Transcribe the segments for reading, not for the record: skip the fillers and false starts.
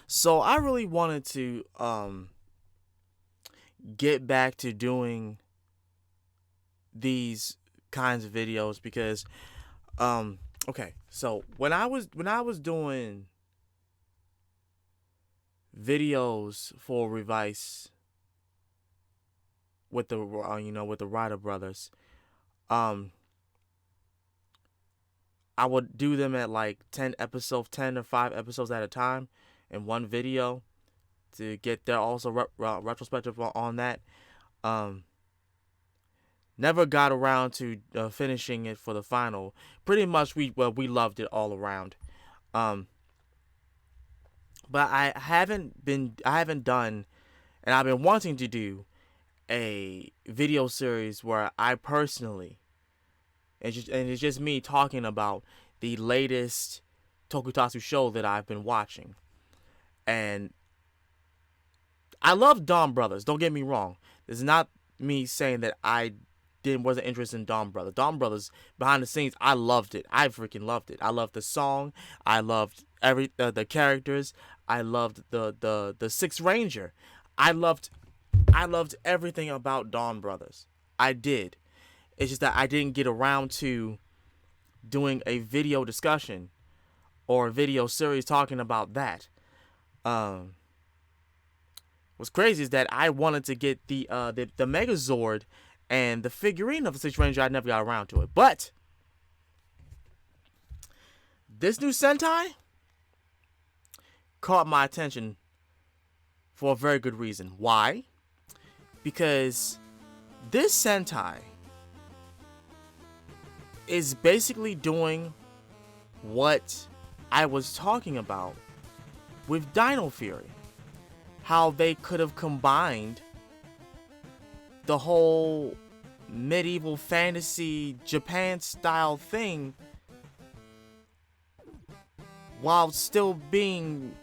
So I really wanted to get back to doing these kinds of videos because okay, so when I was doing videos for Revice with the with the Ryder brothers, um I would do them at like 10 or 5 episodes at a time in one video to get their also retrospective on that. Um, Never got around to finishing it for the final. Pretty much we loved it all around. Um, but I haven't done, and I've been wanting to do a video series where I personally, it's just me talking about the latest Tokusatsu show that I've been watching. And I love Dawn Brothers. Don't get me wrong. This is not me saying that I wasn't interested in Dawn Brothers. Dawn Brothers behind the scenes, I loved it. I freaking loved it. I loved the song. I loved the characters. I loved the Sixth Ranger. I loved everything about Dawn Brothers. I did. It's just that I didn't get around to doing a video discussion or a video series talking about that. What's crazy is that I wanted to get the Megazord and the figurine of the Sixth Ranger. I never got around to it, but this new Sentai caught my attention for a very good reason. Why? Because this Sentai is basically doing what I was talking about with Dino Fury. How they could have combined the whole medieval fantasy Japan style thing while still being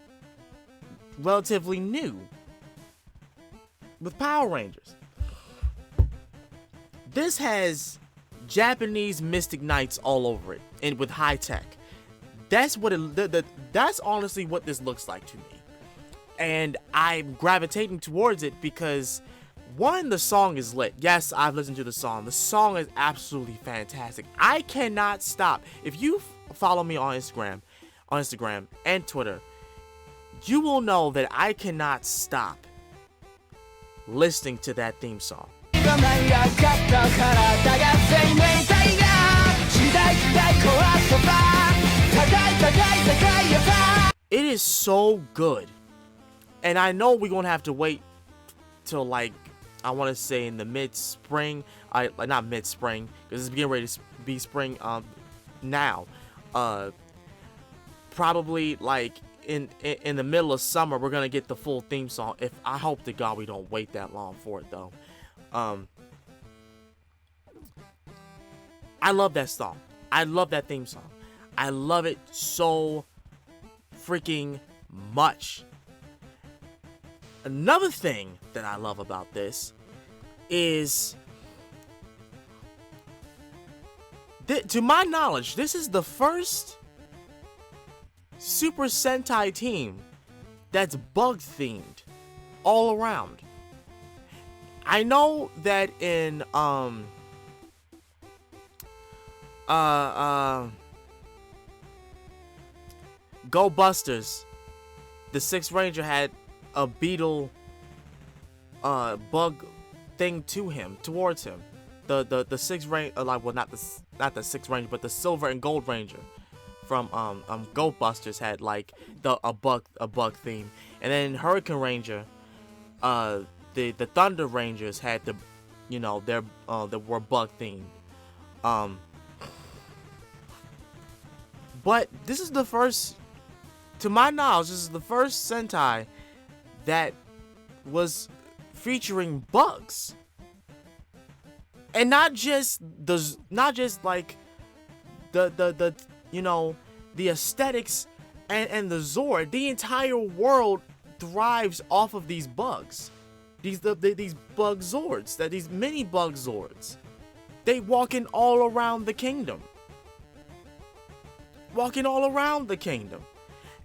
relatively new with Power Rangers. This has Japanese Mystic Knights all over it, and with high tech. That's what that's honestly what this looks like to me. And I'm gravitating towards it because, one, the song is lit. Yes, I've listened to the song. The song is absolutely fantastic. I cannot stop. If you follow me on Instagram and Twitter, you will know that I cannot stop listening to that theme song. It is so good. And I know we're going to have to wait till, like, I want to say in the mid-spring. Not mid-spring, because it's beginning ready to be spring now. Probably, like, in the middle of summer, we're going to get the full theme song. I hope to God we don't wait that long for it, though. I love that song. I love that theme song. I love it so freaking much. Another thing that I love about this is, to my knowledge, this is the first Super Sentai team that's bug themed all around. I know that in Go Busters, the Sixth Ranger had a beetle bug thing towards him. The Sixth Ranger, not the Sixth Ranger, but the Silver and Gold Ranger from Gold Busters had like a bug theme. And then Hurricane Ranger, the Thunder Rangers had they were bug themed. But this is the first, to my knowledge, this is the first Sentai that was featuring bugs, and not just like the aesthetics and the Zord. The entire world thrives off of these bugs, these bug Zords, these mini bug Zords. They walking all around the kingdom,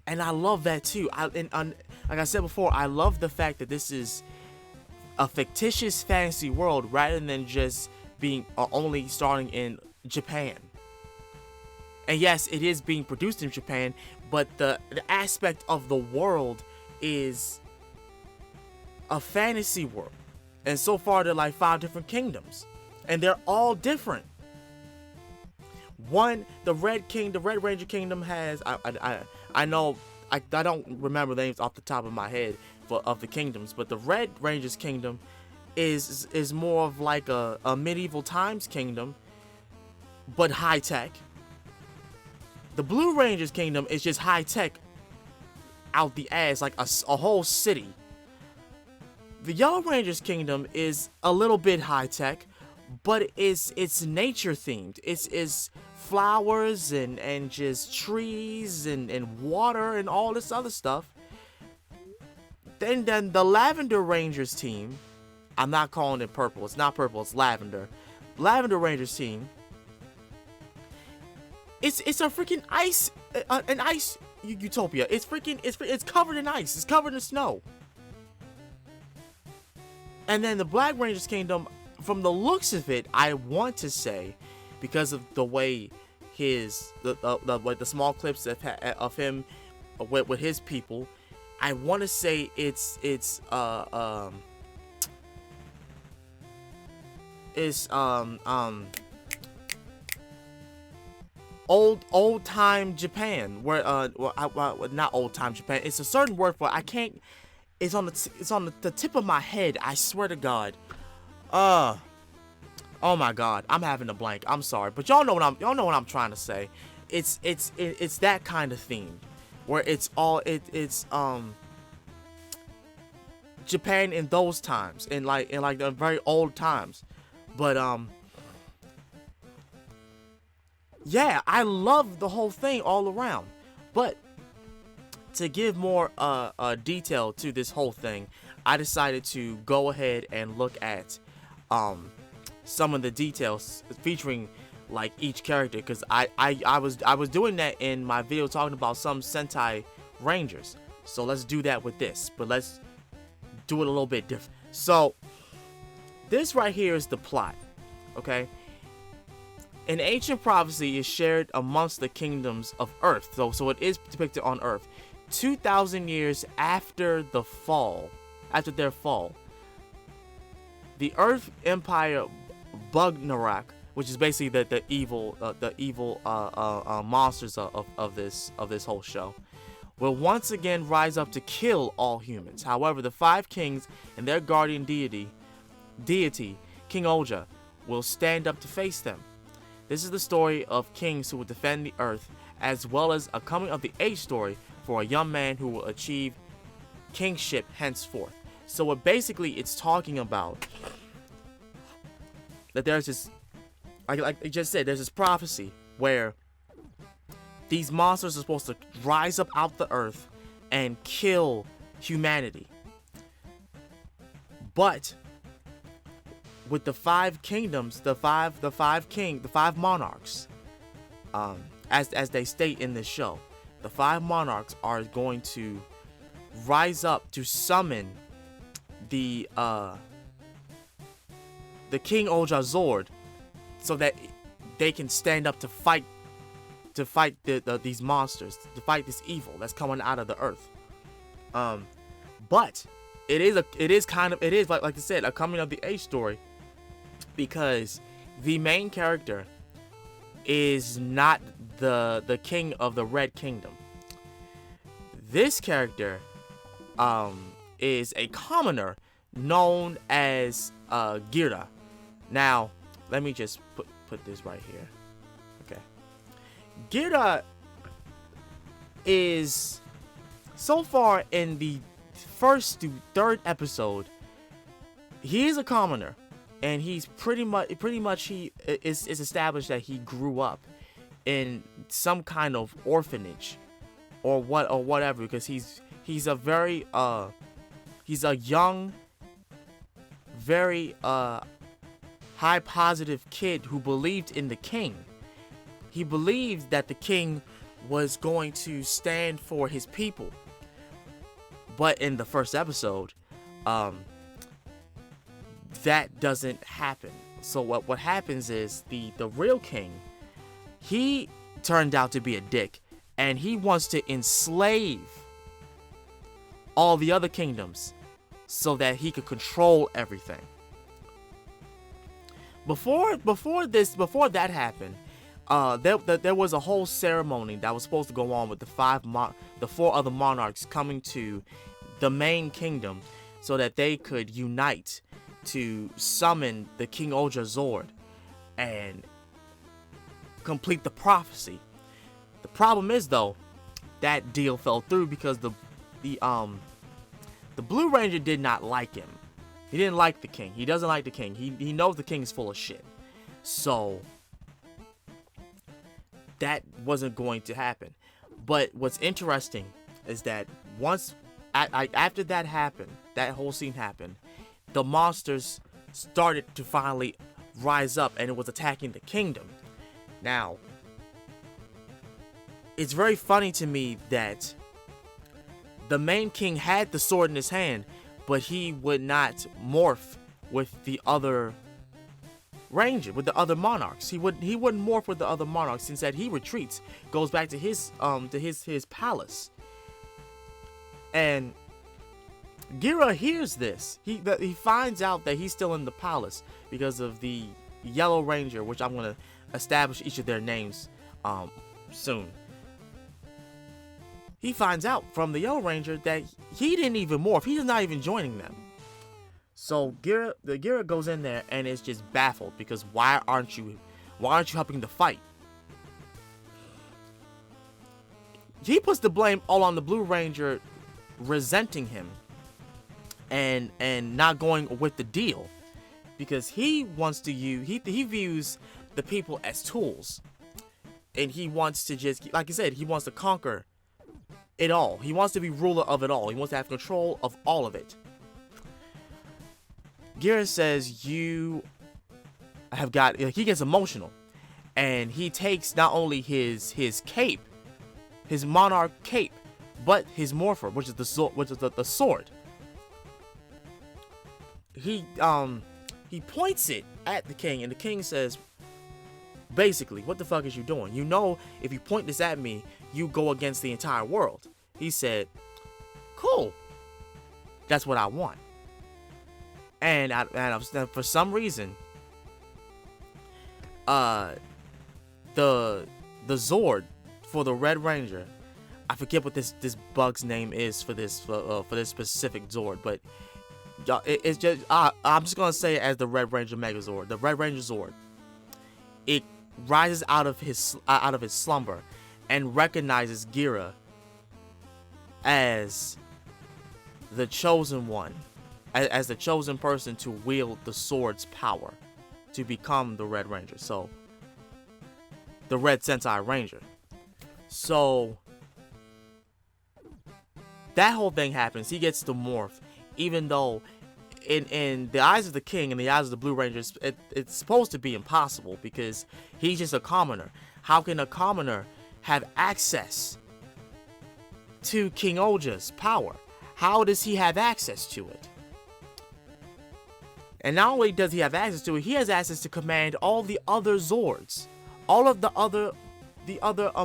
And I love that too. Like I said before, I love the fact that this is a fictitious fantasy world rather than just being only starting in Japan. And yes, it is being produced in Japan, but the aspect of the world is a fantasy world. And so far, there are like 5 different kingdoms, and they're all different. The Red Ranger Kingdom has, I know, I don't remember the names off the top of my head of the kingdoms, but the Red Ranger's Kingdom is more of like a medieval times kingdom, but high tech. The Blue Ranger's Kingdom is just high tech out the ass, like a whole city. The Yellow Ranger's Kingdom is a little bit high tech, but it's nature themed. It's flowers and just trees and water and all this other stuff. Then the Lavender Rangers team, I'm not calling it purple. It's not purple. It's lavender. Lavender Rangers team. It's a freaking an ice utopia. It's covered in ice. It's covered in snow. And then the Black Ranger's Kingdom, from the looks of it, I want to say, because of the way the small clips of him with his people, I want to say it's old time Japan, where not old time Japan. It's a certain word for it. I can't. It's on the tip of my head. I swear to God. Oh my God, I'm having a blank. I'm sorry, but y'all know what I'm trying to say. It's that kind of theme, where it's Japan in those times, in like the very old times, but yeah, I love the whole thing all around. But to give more detail to this whole thing, I decided to go ahead and look at some of the details featuring like each character, because I was doing that in my video talking about some Sentai Rangers. So let's do that with this, but let's do it a little bit different. So this right here is the plot, okay? An ancient prophecy is shared amongst the kingdoms of Earth, so it is depicted on Earth. 2,000 years after their fall, the Earth Empire Bugnarok, which is basically the evil monsters of this whole show, will once again rise up to kill all humans. However, the 5 kings and their guardian deity King-Ohger, will stand up to face them. This is the story of kings who will defend the Earth, as well as a coming of the age story for a young man who will achieve kingship henceforth. So it's talking about that there's this, like I just said, there's this prophecy where these monsters are supposed to rise up out the earth and kill humanity. But with the 5 kingdoms, the five monarchs, as they state in this show, the 5 monarchs are going to rise up to summon the King-Ohger Zord, so that they can stand up to fight these monsters, to fight this evil that's coming out of the earth. But it is like I said, a coming of the age story, because the main character is not the king of the Red Kingdom. This character is a commoner known as Gira. Now, let me just put this right here. Okay. Gira is, so far in the first to third episode, he is a commoner, and he's pretty much he is established that he grew up in some kind of orphanage or whatever, because he's a very he's a young, very high positive kid who believed in the king. He believed that the king was going to stand for his people. But in the first episode, that doesn't happen. So what happens is the real king, he turned out to be a dick, and he wants to enslave all the other kingdoms so that he could control everything. Before that happened, there was a whole ceremony that was supposed to go on with the 4 other monarchs coming to the main kingdom so that they could unite to summon the King-Ohger Zord and complete the prophecy. The problem is, though, that deal fell through because the Blue Ranger did not like him. He didn't like the king. He doesn't like the king. He knows the king is full of shit. So that wasn't going to happen. But what's interesting is that after that happened, that whole scene happened, the monsters started to finally rise up, and it was attacking the kingdom. Now, it's very funny to me that the main king had the sword in his hand, but he would not morph with the other ranger, with the other monarchs. He wouldn't morph with the other monarchs. Instead, he retreats, goes back to his palace. And Gira hears this. He finds out that he's still in the palace because of the Yellow Ranger, which I'm gonna establish each of their names soon. He finds out from the Yellow Ranger that he didn't even morph. He's not even joining them. So Gira goes in there and is just baffled because why aren't you helping the fight? He puts the blame all on the Blue Ranger resenting him and not going with the deal because he wants to he views the people as tools, and he wants to just, like I said, he wants to conquer it all. He wants to be ruler of it all. He wants to have control of all of it. Gira says you have got, he gets emotional, and he takes not only his cape, his monarch cape, but his morpher, which is the sword. He points it at the king, and the king says, basically, what the fuck is you doing? You know, if you point this at me, you go against the entire world. He said, cool, that's what I want. And for some reason, the Zord for the Red Ranger, I forget what this bug's name is for this specific Zord, but it's just I'm just gonna say it as the Red Ranger Megazord, the Red Ranger Zord. It rises out of his slumber and recognizes Gira as the chosen one, as the chosen person to wield the sword's power, to become the Red Ranger. So, the Red Sentai Ranger. So, that whole thing happens. He gets to morph, even though in the eyes of the king and the eyes of the Blue Rangers, it's supposed to be impossible because he's just a commoner. How can a commoner have access to King-Ohger's power? How does he have access to it? And not only does he have access to it, he has access to command all the other Zords, all of the other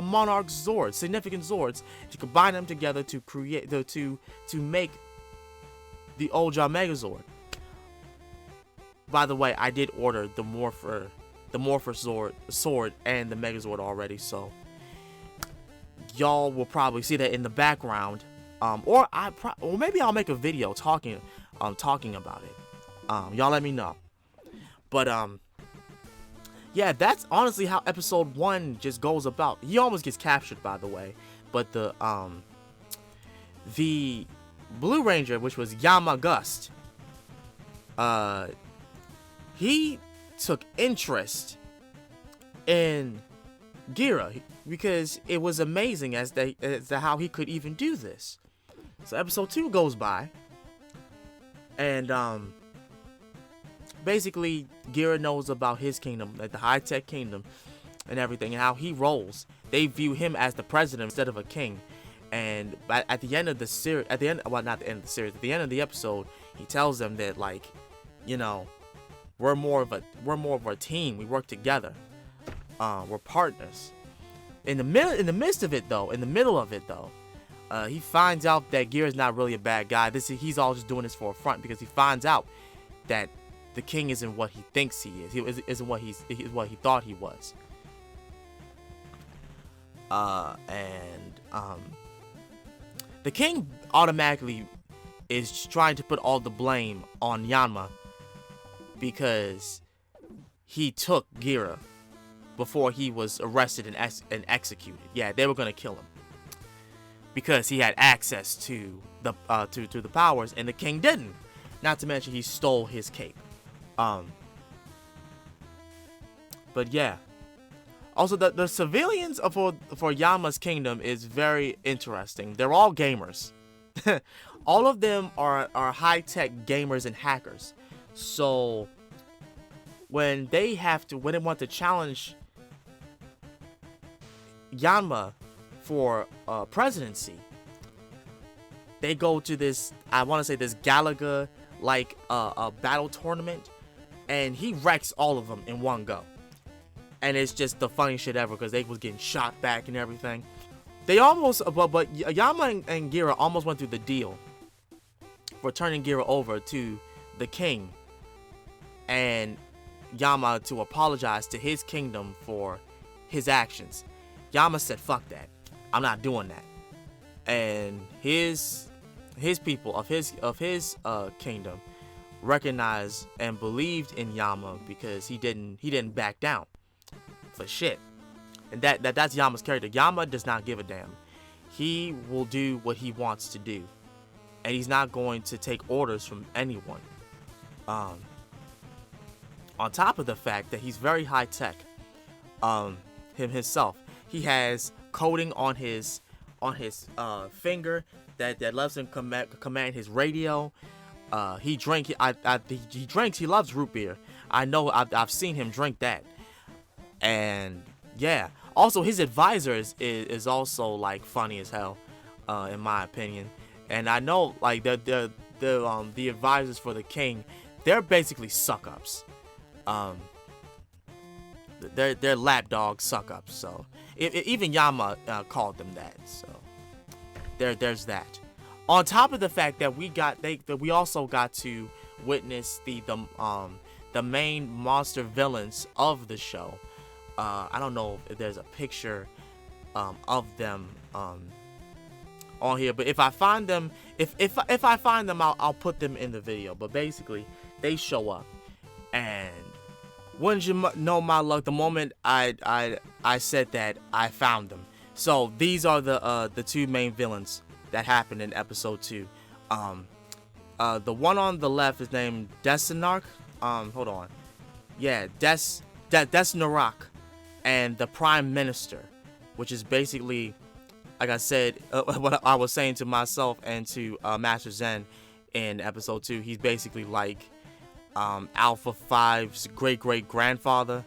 Monarch Zords, significant Zords, to combine them together to create to make the Ohsama Megazord. By the way, I did order the Morpher sword and the Megazord already, so y'all will probably see that in the background, or maybe I'll make a video talking about it. Y'all let me know. But yeah, that's honestly how episode 1 just goes about. He almost gets captured, by the way, but the Blue Ranger, which was Yamagust, he took interest in Gira because it was amazing as to how he could even do this. So episode 2 goes by, and basically Gira knows about his kingdom, like the high-tech kingdom and everything, and how he rolls. they view him as the president instead of a king. And at the end of the series, not the end of the series, at the end of the episode, he tells them that, like, you know, we're more of a team. We work together. We're partners. In the midst of it though, he finds out that Geara's not really a bad guy. He's all just doing this for a front, because he finds out that the king isn't what he thinks he is. He isn't what he thought he was. The king automatically is trying to put all the blame on Yanma, because he took Geara before he was arrested and executed. Yeah, they were gonna kill him because he had access to the powers, and the king didn't. Not to mention he stole his cape. But yeah. Also, the civilians for Yanma's kingdom is very interesting. They're all gamers. All of them are high-tech gamers and hackers. So when they want to challenge Yanma for presidency, they go to this, I want to say, this Galaga like a battle tournament, and he wrecks all of them in one go. And it's just the funniest shit ever, because they was getting shot back and everything. They almost, but Yanma and Geara almost went through the deal for turning Geara over to the king, and Yanma to apologize to his kingdom for his actions. Yanma said, "Fuck that, I'm not doing that." And his people of his kingdom recognized and believed in Yanma, because he didn't back down for shit. And that's Yama's character. Yanma does not give a damn. He will do what he wants to do, and he's not going to take orders from anyone. On top of the fact that he's very high tech, himself, he has coding on his finger that lets him command his radio. He drinks. He loves root beer. I know. I've seen him drink that. And yeah, also his advisor is also like funny as hell, in my opinion. And I know, like, the advisors for the king, they're basically suck ups. They're lapdog suck ups. So even Yanma called them that. So there's that. On top of the fact that we also got to witness the main monster villains of the show. I don't know if there's a picture of them on here, but if I find them, if I find them, I'll put them in the video. But basically, they show up, and wouldn't you know my luck? The moment I said that, I found them. So these are the two main villains that happened in episode 2. The one on the left is named Desinarch. Hold on. Yeah, Desnarak. And the Prime Minister, which is basically, like I said, what I was saying to myself and to Master Zen in episode 2, he's basically like Alpha 5's great-great-grandfather,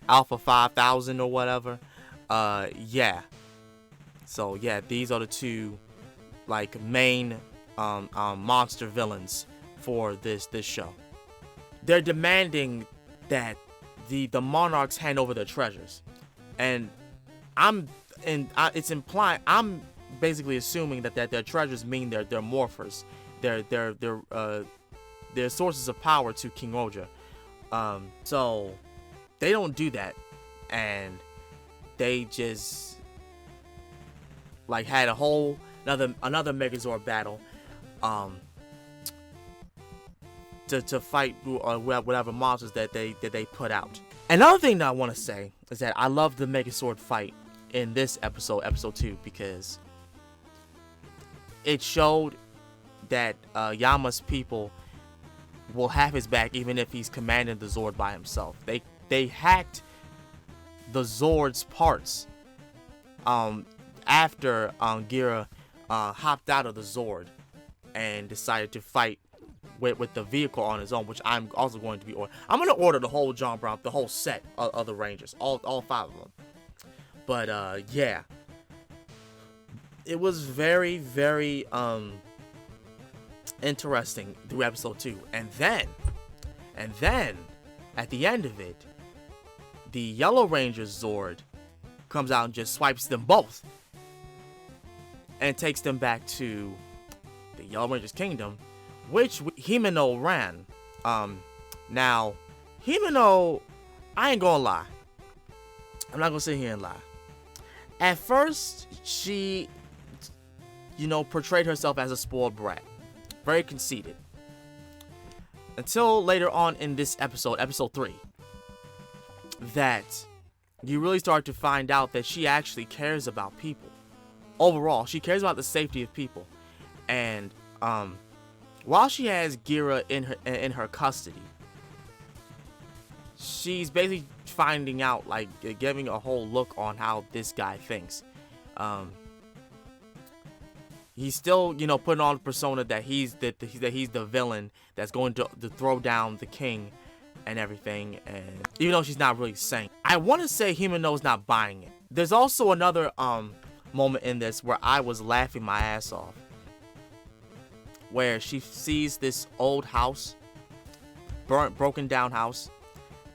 Alpha 5000 or whatever. Yeah. So yeah, these are the two like main monster villains for this show. They're demanding that the monarchs hand over their treasures, and it's implying, I'm basically assuming that their treasures mean their morphers, their sources of power to King-Ohger. So they don't do that, and they just like had a whole another Megazord battle to fight whatever monsters that they put out. Another thing that I want to say is that I love the Megazord fight in this episode 2, because it showed that Yama's people will have his back even if he's commanding the Zord by himself. They hacked the Zord's parts after Geara hopped out of the Zord and decided to fight with the vehicle on his own, which I'm also going to be ordering. I'm going to order the whole John Brown, the whole set of the Rangers, all 5 of them. But yeah, it was very, very interesting through episode 2. And then at the end of it, the Yellow Ranger Zord comes out and just swipes them both and takes them back to the Yellow Ranger's kingdom, which Himeno ran. Now, Himeno, I ain't gonna lie. I'm not gonna sit here and lie. At first, she, portrayed herself as a spoiled brat. Very conceited. Until later on in this episode 3, that you really start to find out that she actually cares about people. Overall, she cares about the safety of people. And while she has Gira in her custody, she's basically finding out, like, giving a whole look on how this guy thinks. He's still, putting on the persona that he's the villain that's going to throw down the king and everything. And even though she's not really saying, I want to say Himeno's not buying it. There's also another moment in this where I was laughing my ass off, where she sees this old house, broken down house,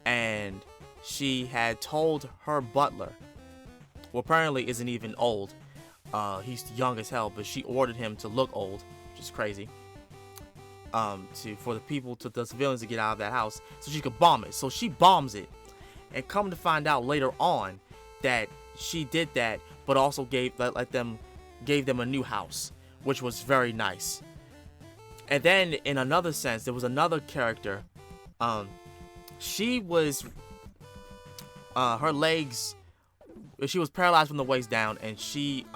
and she had told her butler, who apparently isn't even old, he's young as hell, but she ordered him to look old, which is crazy, for the civilians to get out of that house so she could bomb it. So she bombs it, and come to find out later on that she did that, but also gave them a new house, which was very nice. And then in another sense, there was another character. She was her legs. She was paralyzed from the waist down, and she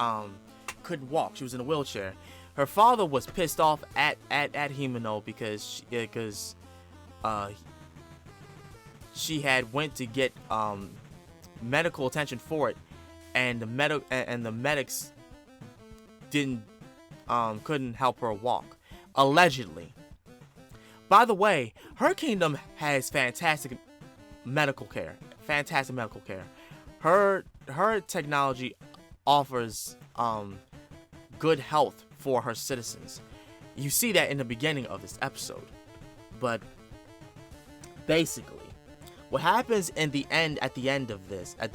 couldn't walk. She was in a wheelchair. Her father was pissed off at Himeno because she had went to get medical attention for it, and the medics couldn't help her walk, allegedly. By the way, her kingdom has fantastic medical care. Her technology offers good health for her citizens. You see that in the beginning of this episode. But basically, what happens at the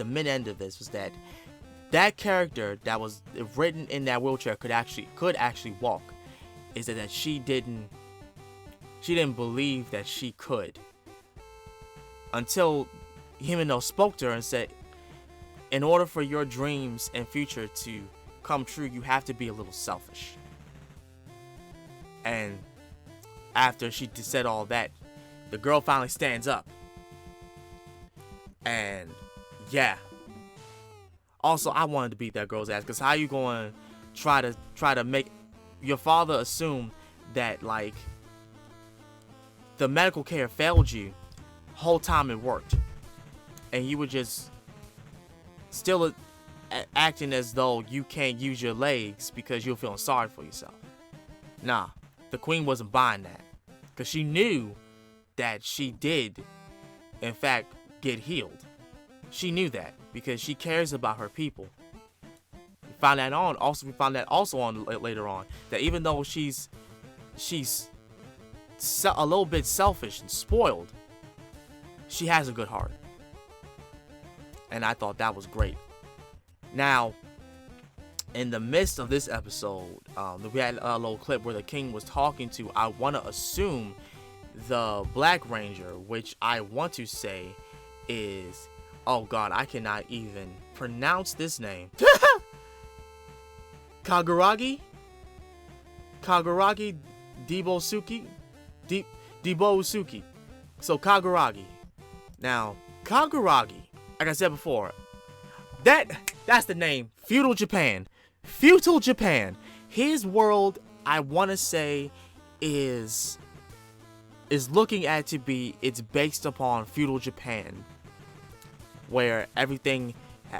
mid-end of this, was that character that was written in that wheelchair could actually walk. Is that she didn't believe that she could, until Himeno spoke to her and said, in order for your dreams and future to come true, you have to be a little selfish. And after she said all that, the girl finally stands up. And yeah. Also, I wanted to beat that girl's ass, because how you going to try to make your father assume that, like, the medical care failed you whole time it worked, and you were just still acting as though you can't use your legs because you're feeling sorry for yourself. Nah, the queen wasn't buying that, because she knew that she did, in fact, get healed. She knew that because she cares about her people. We found that also on later on, that even though she's a little bit selfish and spoiled, she has a good heart. And I thought that was great. Now, in the midst of this episode, we had a little clip where the king was talking to, I want to assume, the Black Ranger, which I want to say is, oh god, I cannot even pronounce this name. Kaguragi Debosuki. So Kaguragi. Now, Kaguragi, like I said before, that's the name. Feudal Japan. His world, I want to say, is looking at to be, it's based upon feudal Japan, where everything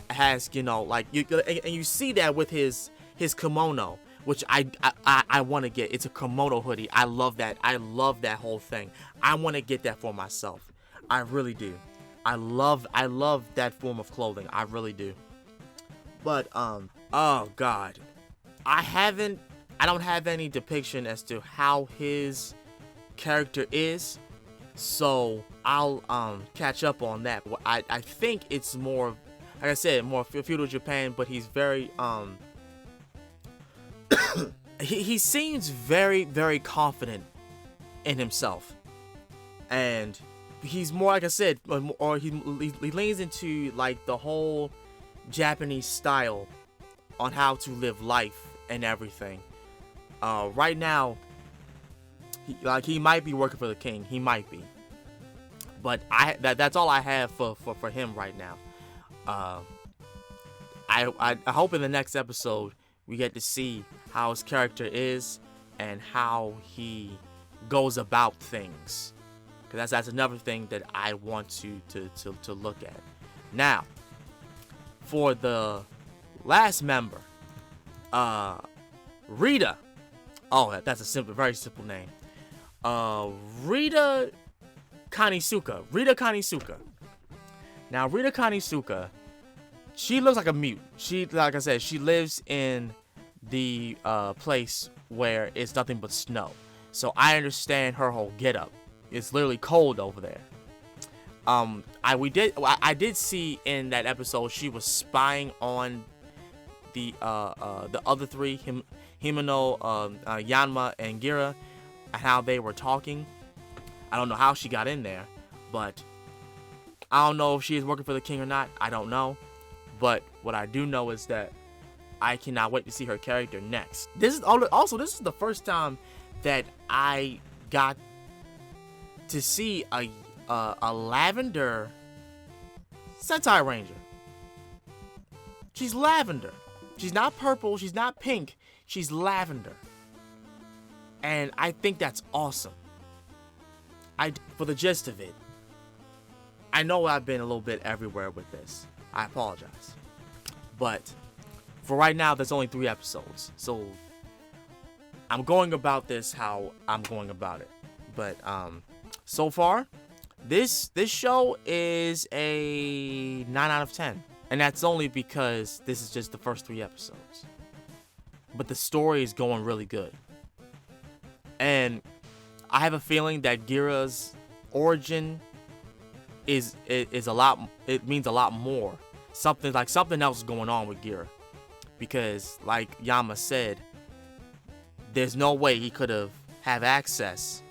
has, like, you see that with his kimono, which I want to get. It's a kimono hoodie. I love that whole thing. I want to get that for myself. I really do. I love that form of clothing. I really do. But oh god, I don't have any depiction as to how his character is, so I'll catch up on that. I think it's more, like I said, more feudal Japan, but he's very he seems very confident in himself, and he's more, like I said, or he leans into like the whole Japanese style on how to live life and everything. Right now, he might be working for the king. He might be, but that's all I have for him right now. I hope in the next episode we get to see how his character is and how he goes about things, because that's another thing that I want to look at. Now, for the last member, Rita. Oh, that's a very simple name. Rita Kanisuka. Now, Rita Kanisuka, she looks like a mute. She, like I said, she lives in the place where it's nothing but snow. So I understand her whole getup. It's literally cold over there. I did see in that episode she was spying on the other three, Himeno, Yanma, and Gira, and how they were talking. I don't know how she got in there, but I don't know if she is working for the king or not. I don't know, but what I do know is that I cannot wait to see her character next. This is the first time that I got to see a lavender Sentai Ranger. She's lavender. She's not purple. She's not pink. She's lavender. And I think that's awesome. For the gist of it, I know I've been a little bit everywhere with this. I apologize. But for right now, there's only 3 episodes. So I'm going about this how I'm going about it. But so far, this show is a 9 out of 10. And that's only because this is just the first 3 episodes. But the story is going really good. And I have a feeling that Gira's origin is a lot. It means a lot more. Something else is going on with Gira, because like Yama said, there's no way he could have access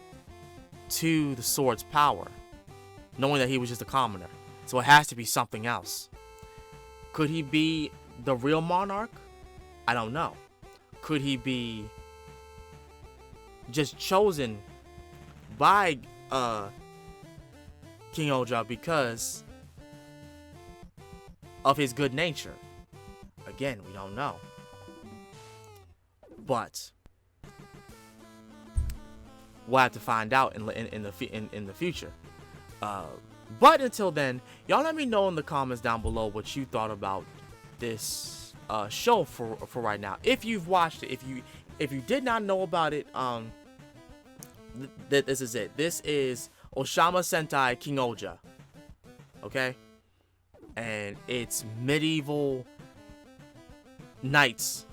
to the sword's power, knowing that he was just a commoner. So it has to be something else. Could he be the real monarch? I don't know. Could he be just chosen by King-Ohger because of his good nature? Again, we don't know. But we'll have to find out in the future. But until then, y'all let me know in the comments down below what you thought about this show for right now. If you've watched it, if you did not know about it, this is it. This is Ohsama Sentai King-Ohger. Okay? And it's medieval knights.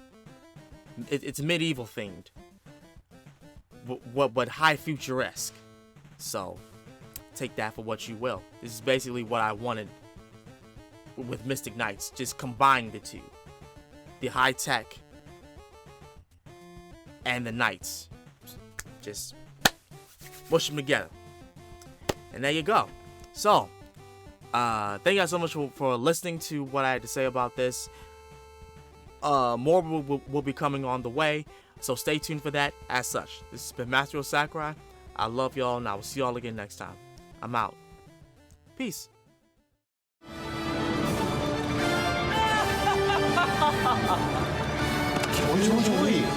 It's medieval themed. But high futuresque. So take that for what you will. This is basically what I wanted with Mystic Knights. Just combine the two. The high tech and the knights. Just mush them together. And there you go. So, thank you guys so much for listening to what I had to say about this. More will be coming on the way. So stay tuned for that as such. This has been Master Ryo Sakurai. I love y'all, and I will see y'all again next time. I'm out. Peace. 気持ち悪いよ